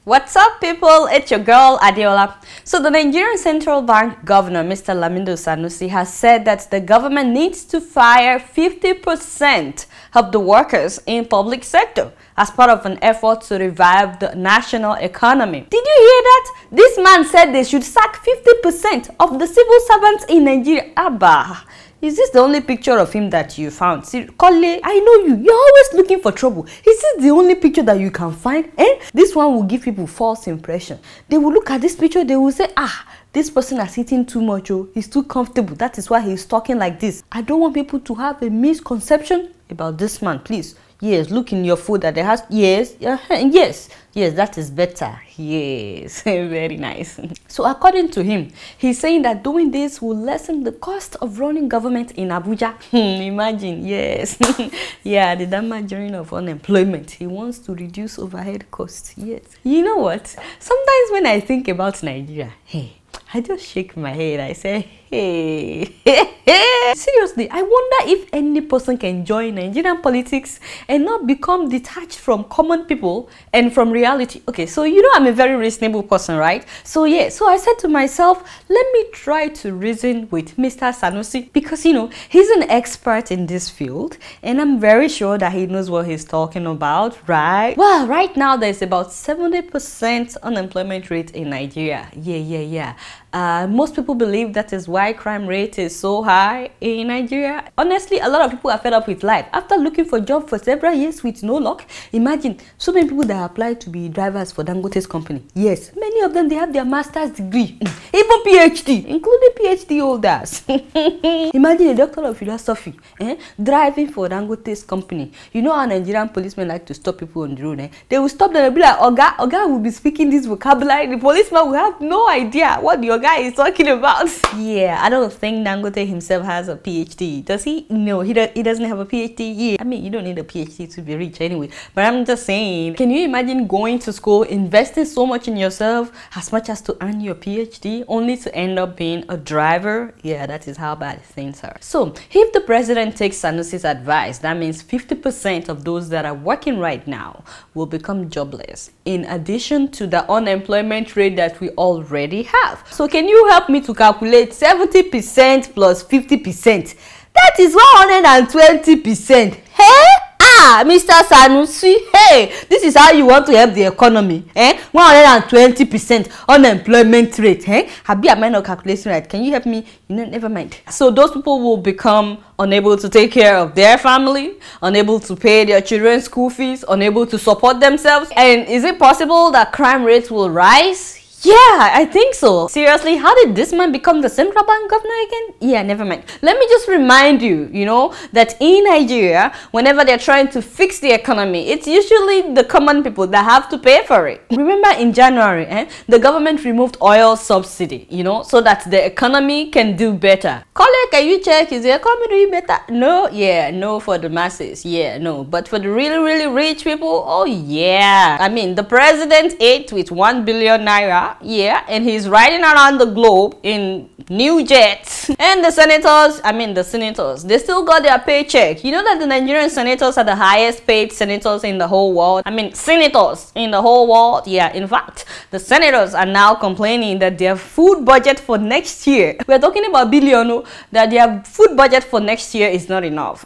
What's up, people? It's your girl Adeola. So the Nigerian Central Bank Governor, Mr. Lamido Sanusi, has said that the government needs to fire 50% of the workers in public sector as part of an effort to revive the national economy. Did you hear that? This man said they should sack 50% of the civil servants in Nigeria. Abba. Is this the only picture of him that you found? See, Kole, I know you. You're always looking for trouble. Is this the only picture that you can find? This one will give people false impression. They will look at this picture, they will say, this person has eaten too much. Oh, he's too comfortable. That is why he's talking like this. I don't want people to have a misconception about this man, please. Yes, look in your food that there has, yes, that is better. Yes, very nice. So according to him, he's saying that doing this will lessen the cost of running government in Abuja. Imagine, yes. Yeah, the damaging of unemployment. He wants to reduce overhead costs, yes. You know what? Sometimes when I think about Nigeria, I just shake my head. I say, hey. Seriously, I wonder if any person can join Nigerian politics and not become detached from common people and from reality. Okay, so you know I'm a very reasonable person, right? So yeah, so I said to myself, let me try to reason with Mr. Sanusi because, you know, he's an expert in this field and I'm very sure that he knows what he's talking about, right? Well, right now there's about 70% unemployment rate in Nigeria. Yeah. Most people believe that is why crime rate is so high in Nigeria. Honestly, a lot of people are fed up with life. After looking for a job for several years with no luck, imagine so many people that apply to be drivers for Dangote's company. Yes, many of them, they have their master's degree, even PhD, including PhD holders. Imagine a doctor of philosophy driving for Dangote's company. You know how Nigerian policemen like to stop people on the road? They will stop them and be like, Oga will be speaking this vocabulary. The policeman will have no idea what the Oga is talking about. Yeah, I don't think Dangote himself has a PhD. Does he? No, he doesn't have a PhD. Yeah, I mean, you don't need a PhD to be rich anyway. But I'm just saying, can you imagine going to school, investing so much in yourself, as much as to earn your PhD, only to end up being a driver? Yeah, that is how bad things are. So, if the president takes Sanusi's advice, that means 50% of those that are working right now will become jobless, in addition to the unemployment rate that we already have. So, can you help me to calculate 70% plus 50%? That is 120%. Hey? Mr. Sanusi, hey, this is how you want to help the economy, 120% unemployment rate, Have you not calculation right? Can you help me? You know, never mind. So those people will become unable to take care of their family, unable to pay their children's school fees, unable to support themselves. And is it possible that crime rates will rise? Yeah, I think so. Seriously, how did this man become the central bank governor again? Yeah, never mind. Let me just remind you, that in Nigeria, whenever they're trying to fix the economy, it's usually the common people that have to pay for it. Remember in January, the government removed oil subsidy, so that the economy can do better. Colleague, can you check, is the economy doing better? No, yeah, no for the masses, yeah, no. But for the really, really rich people, oh yeah. I mean, the president ate with 1 billion naira. Yeah, and he's riding around the globe in new jets. And the senators, they still got their paycheck. You know that the Nigerian senators are the highest paid senators in the whole world. Senators in the whole world. Yeah, in fact, the senators are now complaining that their food budget for next year, we're talking about billion, that their food budget for next year is not enough.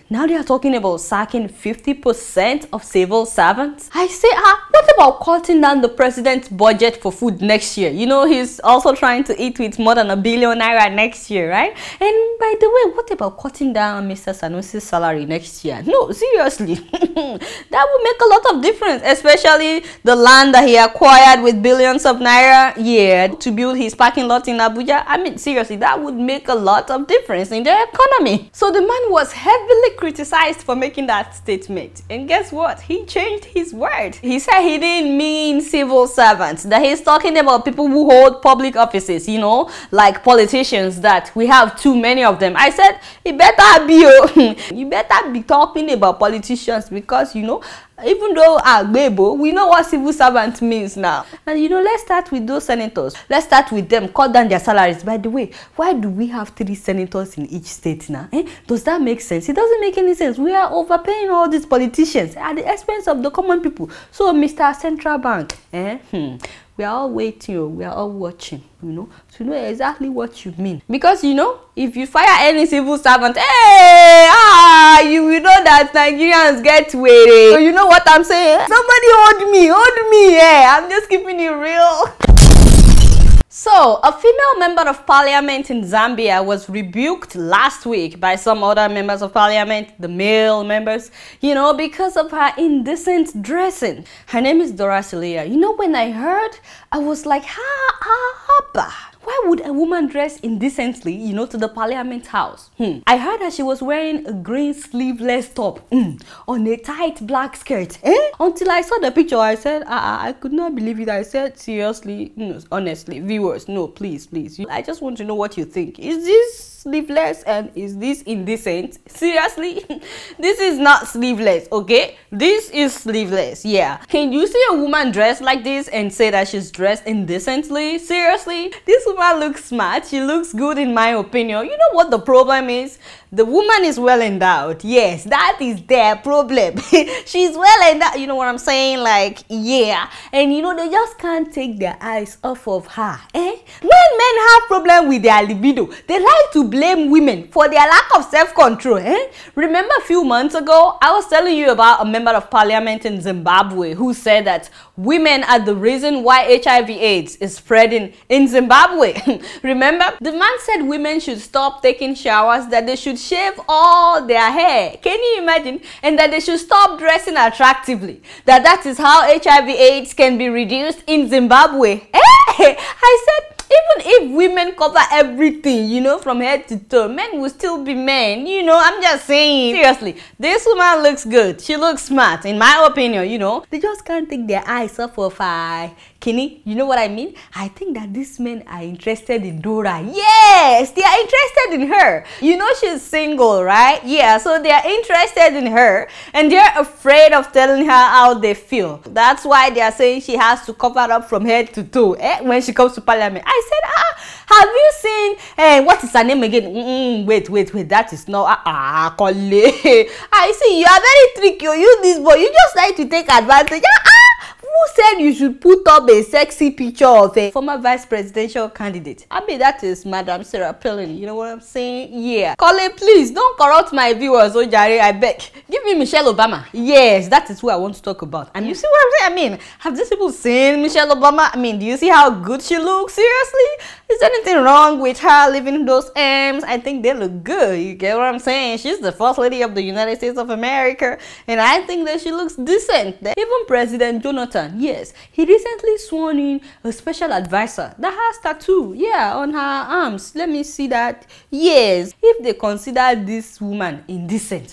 Now they are talking about sacking 50% of civil servants. I say, what about cutting down the president's budget for food next year? He's also trying to eat with more than 1 billion naira next year, right? And by the way, what about cutting down Mr. Sanusi's salary next year? No, seriously. That would make a lot of difference, especially the land that he acquired with billions of naira, yeah, to build his parking lot in Abuja. Seriously, that would make a lot of difference in the economy. So the man was heavily criticized for making that statement. And guess what? He changed his word. He said he didn't mean civil servants, that he's talking about people who hold public offices, like politicians, that we have too many of them. I said, it better be, you better be talking about politicians because, Even though Agbebo, we know what civil servant means now. And you know, let's start with those senators. Let's start with them, cut down their salaries. By the way, why do we have 3 senators in each state now? Does that make sense? It doesn't make any sense. We are overpaying all these politicians at the expense of the common people. So, Mr. Central Bank, we are all waiting, we are all watching, you know, to know exactly what you mean. Because, you know, if you fire any civil servant, you will know that Nigerians get weary. So you know what I'm saying? Somebody hold me, I'm just keeping it real. So, a female member of parliament in Zambia was rebuked last week by some other members of parliament, the male members, you know, because of her indecent dressing. Her name is Dorasilia. You know, when I heard, I was like, why would a woman dress indecently, you know, to the parliament house? I heard that she was wearing a green sleeveless top on a tight black skirt. Until I saw the picture, I said, I could not believe it. I said, seriously, no, honestly, viewers, no, please. I just want to know what you think. Is this sleeveless and is this indecent? Seriously? This is not sleeveless, okay? This is sleeveless, yeah. Can you see a woman dressed like this and say that she's dressed indecently? Seriously? This woman looks smart. She looks good in my opinion. You know what the problem is? The woman is well endowed. Yes, that is their problem. She's well endowed. You know what I'm saying? Like, yeah. And you know, they just can't take their eyes off of her. When men have problem with their libido, they like to blame women for their lack of self-control. Remember a few months ago, I was telling you about a member of parliament in Zimbabwe who said that women are the reason why HIV/AIDS is spreading in Zimbabwe. Remember? The man said women should stop taking showers, that they should shave all their hair. Can you imagine? And that they should stop dressing attractively. That is how HIV/AIDS can be reduced in Zimbabwe. I said, even if women cover everything, you know, from head to toe, men will still be men. You know, I'm just saying. Seriously, this woman looks good. She looks smart, in my opinion, you know. They just can't take their eyes off of her. Kenny, you know what I mean? I think that these men are interested in Dora. Yes, they are interested in her. You know she's single, right? Yeah, so they are interested in her and they're afraid of telling her how they feel. That's why they are saying she has to cover up from head to toe when she comes to parliament. I said, have you seen, what is her name again? Wait, that is not, Kole. I see, you are very tricky. You this boy, you just like to take advantage. Who said you should put up a sexy picture of a former vice presidential candidate? I mean, that is Madam Sarah Palin. You know what I'm saying? Yeah. Kole, please don't corrupt my viewers, oh Jare, I beg. Give me Michelle Obama. Yes, that is who I want to talk about. And you see what I'm saying? I mean, have these people seen Michelle Obama? I mean, do you see how good she looks? Seriously? Is there anything wrong with her living those M's? I think they look good. You get what I'm saying? She's the first lady of the United States of America. And I think that she looks decent. Even President Jonathan, yes, he recently sworn in a special advisor that has tattoo, yeah, on her arms. Let me see that. Yes, if they consider this woman indecent,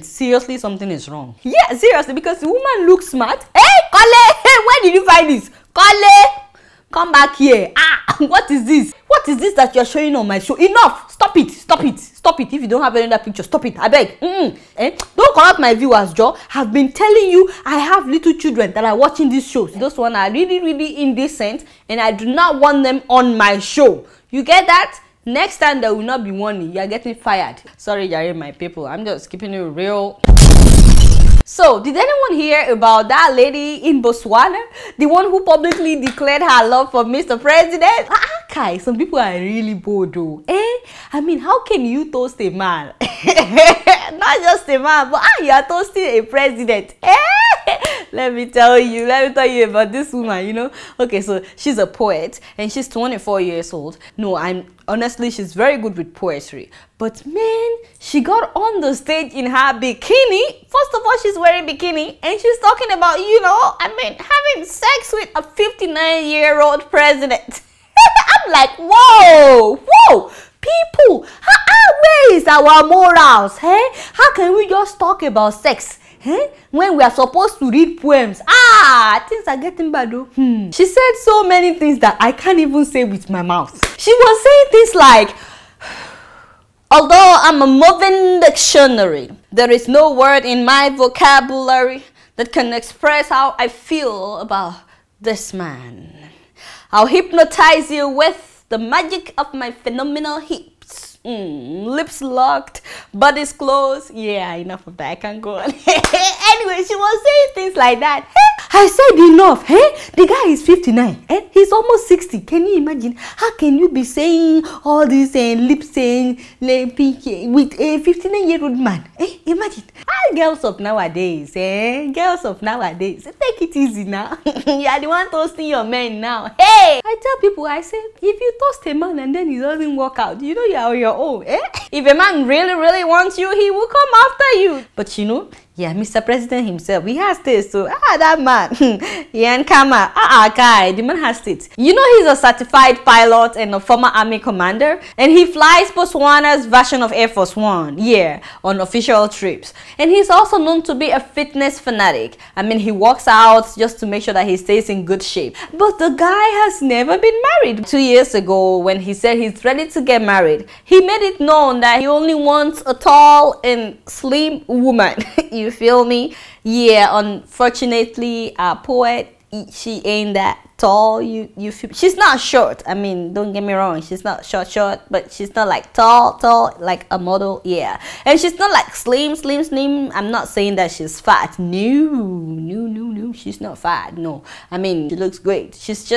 seriously, something is wrong. Yeah, seriously, because the woman looks smart. Hey, Kole, hey, where did you find this? Kole, come back here. What is this? What is this that you're showing on my show? Enough! Stop it! If you don't have any other picture, stop it. I beg. Don't corrupt my viewers, Joe. I've been telling you I have little children that are watching these shows. Those ones are really indecent and I do not want them on my show. You get that? Next time there will not be warning. You are getting fired. Sorry, Jare, my people. I'm just keeping it real. So, did anyone hear about that lady in Botswana? The one who publicly declared her love for Mr. President? Kai, some people are really bold though. I mean, how can you toast a man? Not just a man, but you are toasting a president. Let me tell you about this woman, you know. Okay, so she's a poet and she's 24 years old. No, honestly, she's very good with poetry. But man, she got on the stage in her bikini. First of all, she's wearing bikini and she's talking about, you know, I mean, having sex with a 59-year-old president. I'm like, whoa, people, where is our morals? How can we just talk about sex when we are supposed to read poems? Things are getting bad though. She said so many things that I can't even say with my mouth. She was saying things like, although I'm a moving dictionary, There is no word in my vocabulary that can express how I feel about this man. I'll hypnotize you with the magic of my phenomenal hips. Lips locked, bodies closed. Yeah, enough of that. I can't go on. Anyway, she was saying things like that. I said enough. The guy is 59. He's almost 60. Can you imagine? How can you be saying all this lip saying with a 59-year-old man? Imagine. Girls of nowadays, girls of nowadays, take it easy now. You are the one toasting your men now. Hey, I tell people, I say, if you toast a man and then it doesn't work out, you know you are on your own. If a man really wants you, he will come after you. But you know, yeah, Mr. President himself, he has taste. So that man, Ian Kama, guy, the man has taste. You know, he's a certified pilot and a former army commander, and he flies Botswana's version of Air Force One, yeah, on official trips. And he's also known to be a fitness fanatic. I mean, he works out just to make sure that he stays in good shape. But the guy has never been married. 2 years ago, when he said he's ready to get married, he made it known that he only wants a tall and slim woman. You feel me? Yeah, unfortunately, our poet, she ain't that tall. You feel, she's not short. I mean, don't get me wrong, she's not short, but she's not like tall like a model. Yeah, and she's not like slim. I'm not saying that she's fat. No, she's not fat. No, I mean, she looks great. She's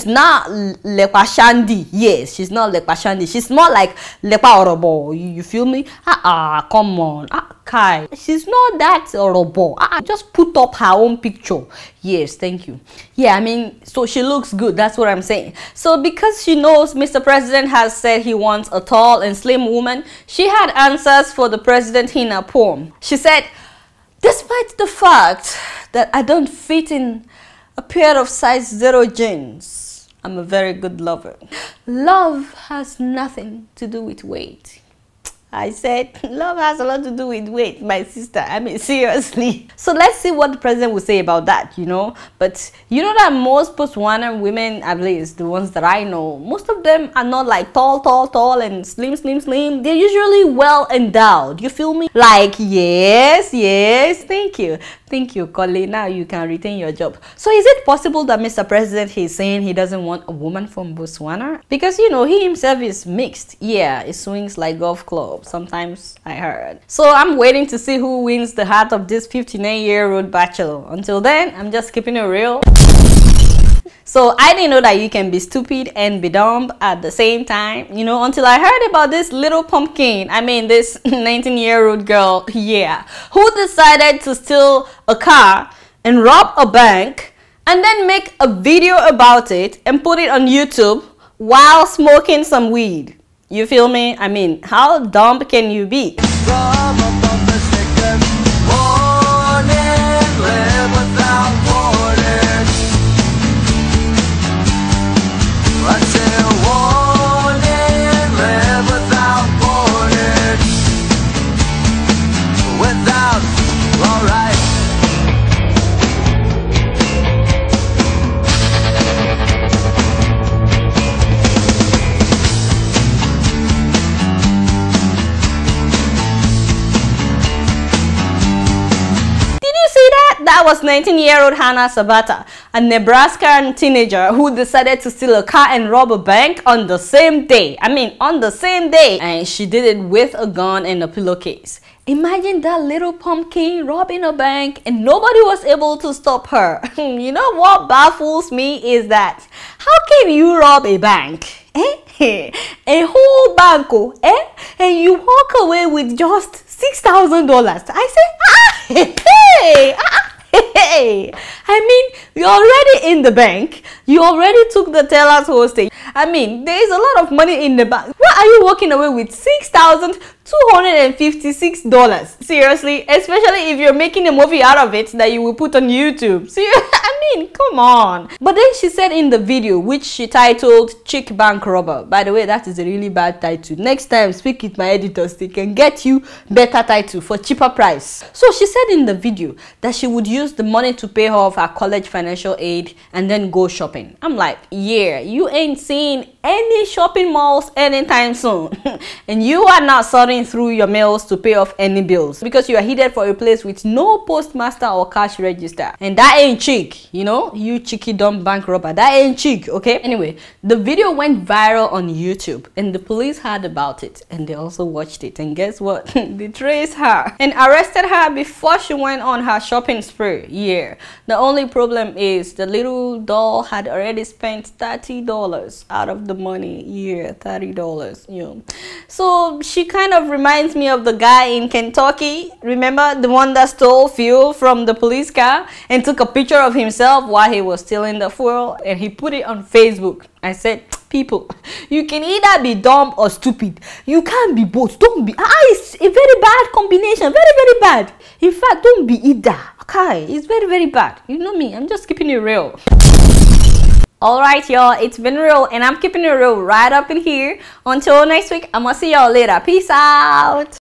not lepa shandi. Yes, she's not lepa shandi. She's more like lepa orobo. You feel me? Come on. Kai, she's not that orobo. Just put up her own picture. Yes, thank you. Yeah, I mean, so she looks good. That's what I'm saying. So because she knows Mr. President has said he wants a tall and slim woman, she had answers for the president in a poem. She said, despite the fact that I don't fit in a pair of size 0 jeans, I'm a very good lover. Love has nothing to do with weight. I said, love has a lot to do with weight, my sister. I mean, seriously. So let's see what the president will say about that, you know. But you know that most Botswana women, at least the ones that I know, most of them are not like tall and slim. They're usually well endowed. You feel me? Like, yes, thank you, Colleen. Now you can retain your job. So is it possible that Mr. President is saying he doesn't want a woman from Botswana? Because, you know, he himself is mixed. Yeah, it swings like golf club. Sometimes I heard. So I'm waiting to see who wins the heart of this 59-year-old bachelor. Until then, I'm just keeping it real. So I didn't know that you can be stupid and be dumb at the same time, you know, until I heard about this little pumpkin. I mean, this 19-year-old girl, yeah, who decided to steal a car and rob a bank and then make a video about it and put it on YouTube while smoking some weed. You feel me? I mean, how dumb can you be? That was 19-year-old Hannah Sabata, a Nebraskan teenager who decided to steal a car and rob a bank on the same day. I mean, on the same day. And she did it with a gun and a pillowcase. Imagine that little pumpkin robbing a bank and nobody was able to stop her. You know what baffles me is that how can you rob a bank? A whole bank, and you walk away with just $6,000. I say, I mean, you're already in the bank. You already took the tellers hostage. I mean, there is a lot of money in the bank. Why are you walking away with $6,256? Seriously, especially if you're making a movie out of it that you will put on YouTube. I mean, come on. But then she said in the video, which she titled Chick Bank Robber. By the way, that is a really bad title. Next time, speak with my editors. They can get you better title for cheaper price. So she said in the video that she would use the money to pay off her college financial aid and then go shopping. I'm like, yeah, you ain't seen any shopping malls anytime soon. And you are not sorting through your mails to pay off any bills because you are headed for a place with no postmaster or cash register. And that ain't chic, you know, you cheeky dumb bank robber. That ain't chic, okay? Anyway, the video went viral on YouTube and the police heard about it and they also watched it. And guess what? They traced her and arrested her before she went on her shopping spree. Yeah, the only problem is the little doll had already spent $30 out of the money. Yeah, $30. Yeah, so she kind of reminds me of the guy in Kentucky. Remember the one that stole fuel from the police car and took a picture of himself while he was stealing the fuel and he put it on Facebook. I said, people, you can either be dumb or stupid. You can't be both. Don't be. It's a very bad combination. Very, very bad. In fact, don't be either. Okay, it's very, very bad. You know me, I'm just keeping it real. Alright, y'all, it's been real and I'm keeping it real right up in here. Until next week, I'm gonna see y'all later. Peace out.